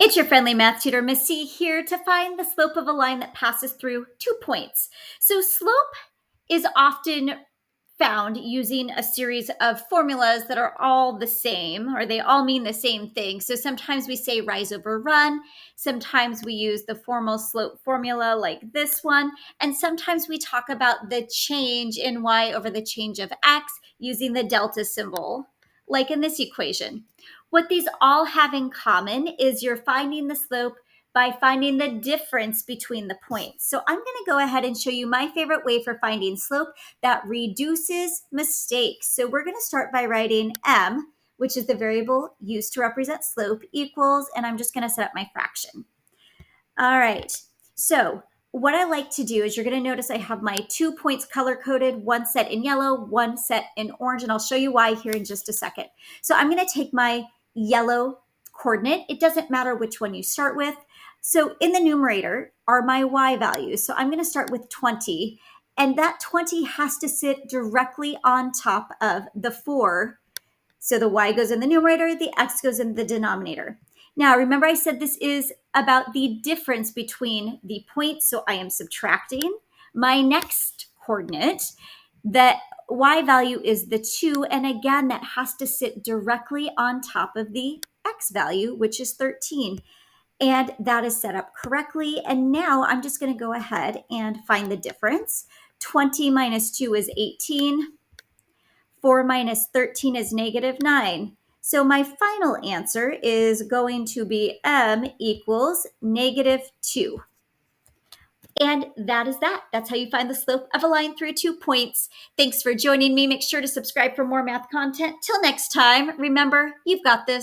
It's your friendly math tutor, Miss C, here to find the slope of a line that passes through 2 points. So slope is often found using a series of formulas that are all the same, or they all mean the same thing. So sometimes we say rise over run, sometimes we use the formal slope formula like this one, and sometimes we talk about the change in y over the change of x using the delta symbol, like in this equation. What these all have in common is you're finding the slope by finding the difference between the points. So I'm going to go ahead and show you my favorite way for finding slope that reduces mistakes. So we're going to start by writing m, which is the variable used to represent slope, equals, and I'm just going to set up my fraction. All right, so what I like to do is you're going to notice I have my 2 points color-coded, one set in yellow, one set in orange, and I'll show you why here in just a second. So I'm going to take my yellow coordinate. It doesn't matter which one you start with. So in the numerator are my y values. So I'm going to start with 20, and that 20 has to sit directly on top of the 4. So the y goes in the numerator, the x goes in the denominator. Now, remember I said this is about the difference between the points, so I am subtracting my next coordinate. That y value is the 2, and again, that has to sit directly on top of the x value, which is 13. And that is set up correctly. And now I'm just going to go ahead and find the difference. 20 minus 2 is 18. 4 minus 13 is -9. So my final answer is going to be m equals -2. And that is that. That's how you find the slope of a line through 2 points. Thanks for joining me. Make sure to subscribe for more math content. Till next time, remember, you've got this.